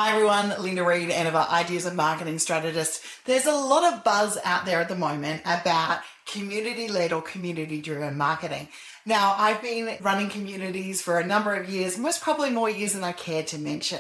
Hi everyone, Linda Reed-Enever, Ideas and Marketing Strategist. There's a lot of buzz out there at the moment about community-led or community-driven marketing. Now, I've been running communities for a number of years, most probably more years than I care to mention.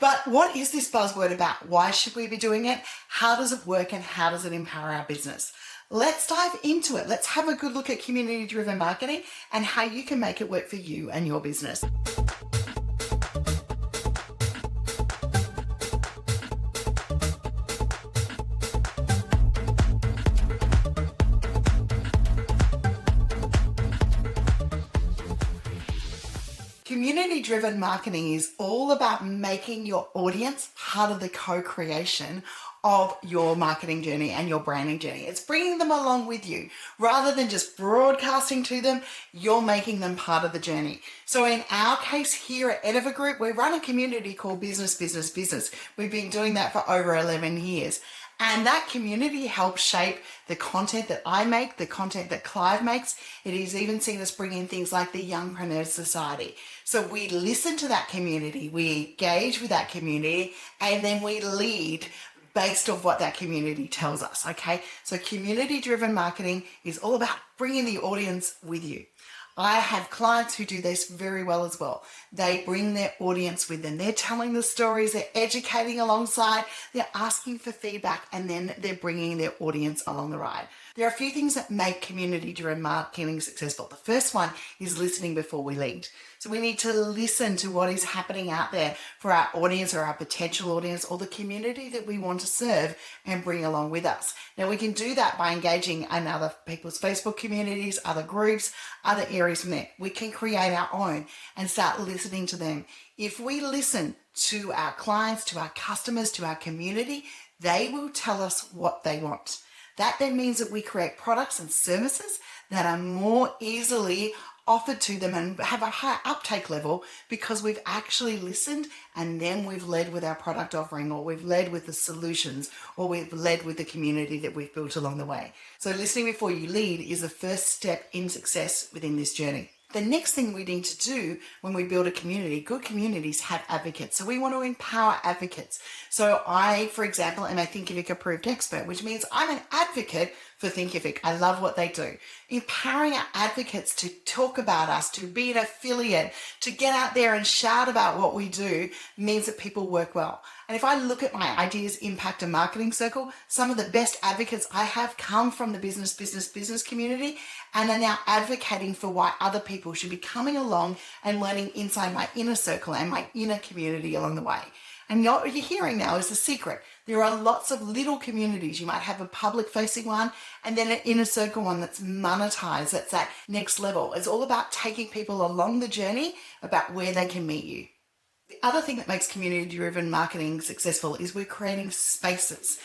But what is this buzzword about? Why should we be doing it? How does it work and how does it empower our business? Let's dive into it. Let's have a good look at community-driven marketing and how you can make it work for you and your business. Community-driven marketing is all about making your audience part of the co-creation of your marketing journey and your branding journey. It's bringing them along with you. Rather than just broadcasting to them, you're making them part of the journey. So in our case here at Reed-Enever Group, we run a community called Business, Business, Business. We've been doing that for over 11 years. And that community helps shape the content that I make, the content that Clive makes. It has even seen us bring in things like the Youngpreneurs Society. So we listen to that community, we engage with that community, and then we lead based on what that community tells us, okay? So community-driven marketing is all about bringing the audience with you. I have clients who do this very well as well. They bring their audience with them. They're telling the stories, they're educating alongside, they're asking for feedback, and then they're bringing their audience along the ride. There are a few things that make community-driven marketing successful. The first one is listening before we lead. So we need to listen to what is happening out there for our audience or our potential audience or the community that we want to serve and bring along with us. Now we can do that by engaging in other people's Facebook communities, other groups, other areas from there. We can create our own and start listening to them. If we listen to our clients, to our customers, to our community, they will tell us what they want. That then means that we create products and services that are more easily offered to them and have a higher uptake level because we've actually listened and then we've led with our product offering, or we've led with the solutions, or we've led with the community that we've built along the way. So listening before you lead is the first step in success within this journey. The next thing we need to do when we build a community, good communities have advocates. So we want to empower advocates. So I, for example, am a Thinkific approved expert, which means I'm an advocate for Thinkific. I love what they do. Empowering our advocates to talk about us, to be an affiliate, to get out there and shout about what we do means that people work well. And if I look at my Ideas, Impact and Marketing Circle, some of the best advocates I have come from the business community and are now advocating for why other people should be coming along and learning inside my inner circle and my inner community along the way. And what you're hearing now is the secret. There are lots of little communities. You might have a public facing one and then an inner circle one that's monetized, that's that next level. It's all about taking people along the journey about where they can meet you. The other thing that makes community-driven marketing successful is we're creating spaces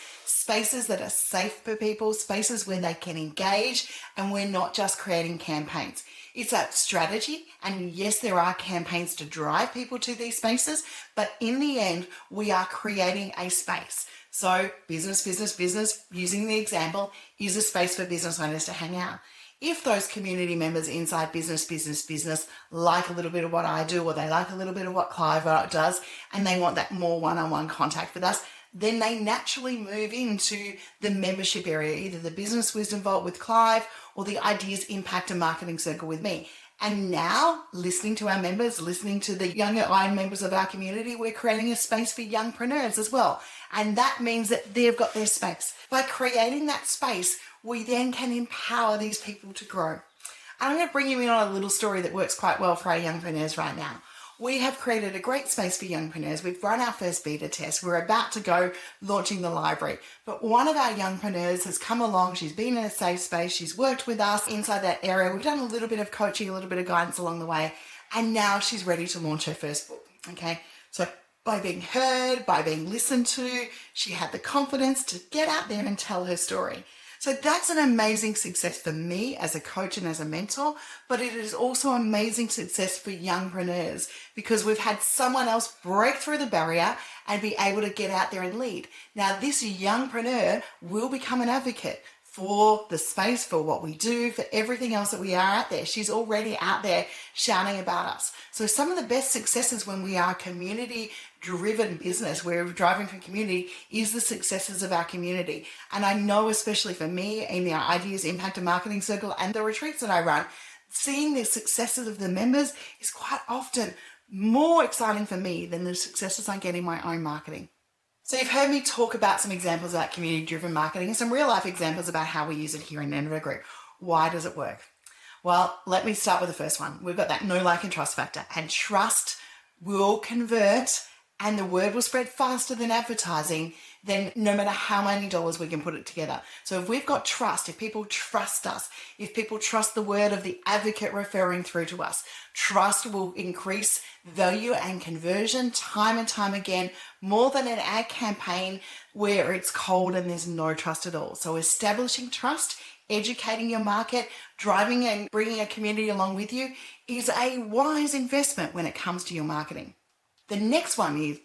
that are safe for people, spaces where they can engage, and we're not just creating campaigns. It's that strategy, and yes, there are campaigns to drive people to these spaces, but in the end, we are creating a space. So business, using the example, is a space for business owners to hang out. If those community members inside business like a little bit of what I do, or they like a little bit of what Clive does, and they want that more one-on-one contact with us, then they naturally move into the membership area, either the Business Wisdom Vault with Clive or the Ideas, Impact and Marketing Circle with me. And now, listening to our members, listening to the younger members of our community, we're creating a space for youngpreneurs as well. And that means that they've got their space. By creating that space, we then can empower these people to grow. I'm going to bring you in on a little story that works quite well for our youngpreneurs right now. We have created a great space for youngpreneurs. We've run our first beta test. We're about to go launching the library. But one of our youngpreneurs has come along. She's been in a safe space. She's worked with us inside that area. We've done a little bit of coaching, a little bit of guidance along the way. And now she's ready to launch her first book. Okay. So by being heard, by being listened to, she had the confidence to get out there and tell her story. So that's an amazing success for me as a coach and as a mentor, but it is also amazing success for youngpreneurs because we've had someone else break through the barrier and be able to get out there and lead. Now, this youngpreneur will become an advocate for the space, for what we do, for everything else that we are out there. She's already out there shouting about us. So some of the best successes when we are community driven business. We're driving for community is the successes of our community. And I know, especially for me in the Ideas Impact and Marketing Circle and the retreats that I run, seeing the successes of the members is quite often more exciting for me than the successes I get in my own marketing. So you've heard me talk about some examples about community-driven marketing and some real-life examples about how we use it here in Reed-Enever Group. Why does it work? Well, let me start with the first one. We've got that know, like, and trust factor. And trust will convert, and the word will spread faster than advertising, then no matter how many dollars we can put it together. So if we've got trust, if people trust us, if people trust the word of the advocate referring through to us, trust will increase value and conversion time and time again, more than an ad campaign where it's cold and there's no trust at all. So establishing trust, educating your market, driving and bringing a community along with you is a wise investment when it comes to your marketing. The next one is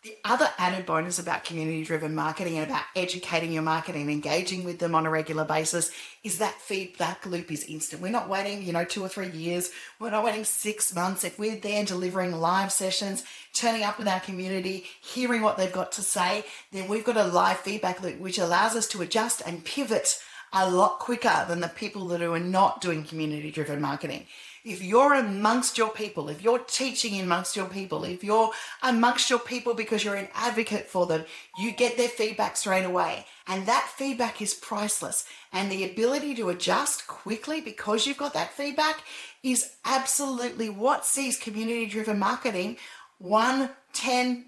the other added bonus about community-driven marketing and about educating your market and engaging with them on a regular basis is that feedback loop is instant. We're not waiting, 2 or 3 years. We're not waiting 6 months. If we're there delivering live sessions, turning up with our community, hearing what they've got to say, then we've got a live feedback loop, which allows us to adjust and pivot a lot quicker than the people that are not doing community-driven marketing. If you're amongst your people, if you're teaching amongst your people, if you're amongst your people because you're an advocate for them, you get their feedback straight away. And that feedback is priceless. And the ability to adjust quickly because you've got that feedback is absolutely what sees community-driven marketing 1, 10,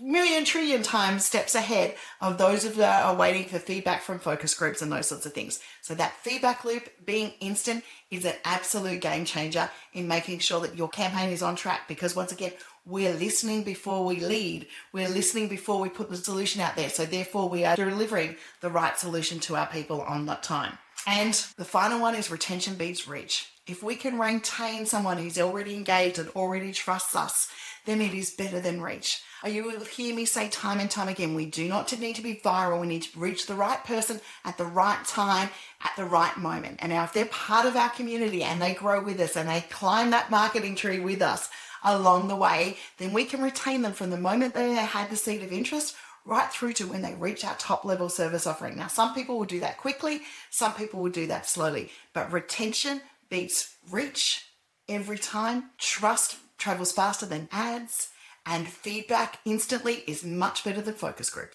million trillion times steps ahead of those that are waiting for feedback from focus groups and those sorts of things. So that feedback loop being instant is an absolute game changer in making sure that your campaign is on track, because once again, we're listening before we lead. We're listening before we put the solution out there. So therefore we are delivering the right solution to our people on that time. And the final one is retention beats reach. If we can retain someone who's already engaged and already trusts us, then it is better than reach. You will hear me say time and time again, we do not need to be viral. We need to reach the right person at the right time, at the right moment. And now if they're part of our community and they grow with us and they climb that marketing tree with us along the way, then we can retain them from the moment they had the seed of interest right through to when they reach our top level service offering. Now, some people will do that quickly. Some people will do that slowly, but retention beats reach every time. Trust travels faster than ads, and feedback instantly is much better than focus group.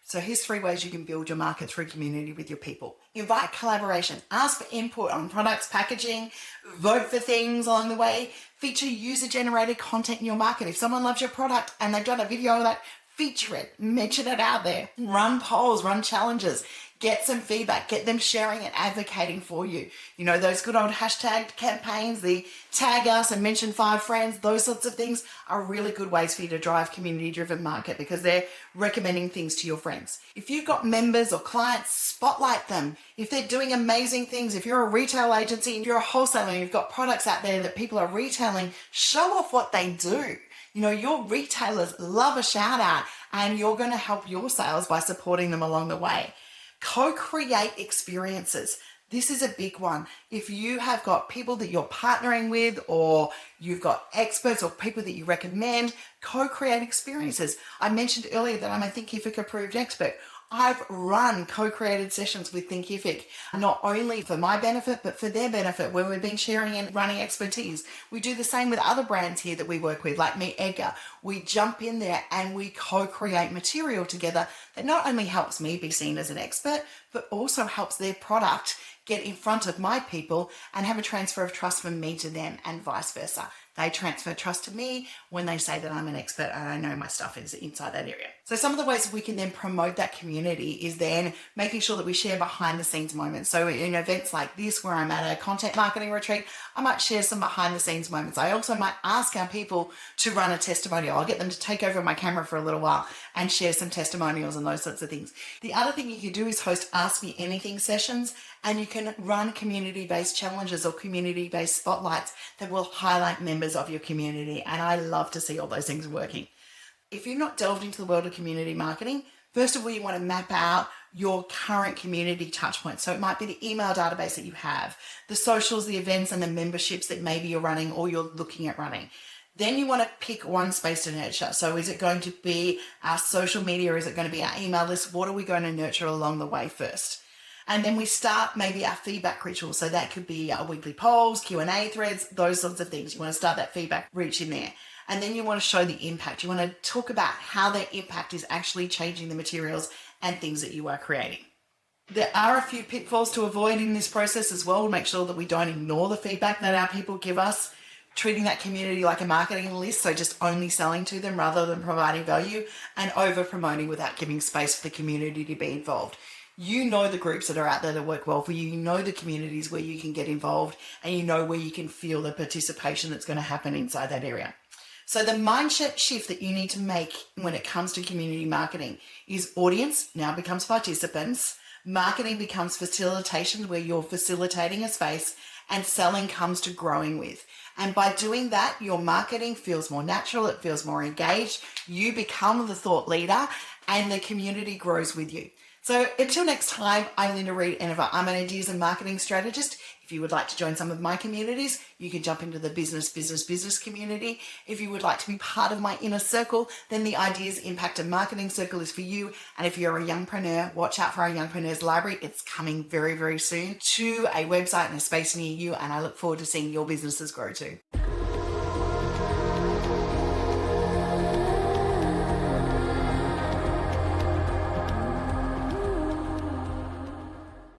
So here's 3 ways you can build your market through community with your people. Invite collaboration, ask for input on products, packaging, vote for things along the way, feature user-generated content in your market. If someone loves your product and they've done a video of that, feature it, mention it out there, run polls, run challenges, get some feedback, get them sharing and advocating for you. Those good old hashtag campaigns, the tag us and mention 5 friends, those sorts of things are really good ways for you to drive community-driven market because they're recommending things to your friends. If you've got members or clients, spotlight them. If they're doing amazing things, if you're a retail agency, if you're a wholesaler and you've got products out there that people are retailing, show off what they do. Your retailers love a shout out and you're going to help your sales by supporting them along the way. Co-create experiences. This is a big one. If you have got people that you're partnering with or you've got experts or people that you recommend, co-create experiences. I mentioned earlier that I'm a Thinkific approved expert. I've run co-created sessions with Thinkific, not only for my benefit, but for their benefit, where we've been sharing and running expertise. We do the same with other brands here that we work with, like Me Edgar. We jump in there and we co-create material together that not only helps me be seen as an expert, but also helps their product get in front of my people and have a transfer of trust from me to them and vice versa. They transfer trust to me when they say that I'm an expert and I know my stuff is inside that area. So some of the ways that we can then promote that community is then making sure that we share behind the scenes moments. So in events like this, where I'm at a content marketing retreat, I might share some behind the scenes moments. I also might ask our people to run a testimonial. I'll get them to take over my camera for a little while and share some testimonials and those sorts of things. The other thing you can do is host Ask Me Anything sessions, and you can run community-based challenges or community-based spotlights that will highlight members of your community. And I love to see all those things working. If you've not delved into the world of community marketing, first of all, you want to map out your current community touchpoints. So it might be the email database that you have, the socials, the events, and the memberships that maybe you're running or you're looking at running. Then you want to pick one space to nurture. So is it going to be our social media? Is it going to be our email list? What are we going to nurture along the way first? And then we start maybe our feedback ritual. So that could be our weekly polls, Q&A threads, those sorts of things. You want to start that feedback reach in there. And then you want to show the impact. You want to talk about how that impact is actually changing the materials and things that you are creating. There are a few pitfalls to avoid in this process as well, to make sure that we don't ignore the feedback that our people give us, treating that community like a marketing list, so just only selling to them rather than providing value, and over promoting without giving space for the community to be involved. You know the groups that are out there that work well for you. You know the communities where you can get involved, and you know where you can feel the participation that's going to happen inside that area. So the mindset shift that you need to make when it comes to community marketing is audience now becomes participants, marketing becomes facilitation where you're facilitating a space, and selling comes to growing with. And by doing that, your marketing feels more natural, it feels more engaged, you become the thought leader, and the community grows with you. So until next time, I'm Linda Reed-Enever. I'm an ideas and marketing strategist. If you would like to join some of my communities, you can jump into the business community. If you would like to be part of my inner circle, then the Ideas, Impact and Marketing Circle is for you. And if you're a youngpreneur, watch out for our Youngpreneurs Library. It's coming very, very soon to a website and a space near you. And I look forward to seeing your businesses grow too.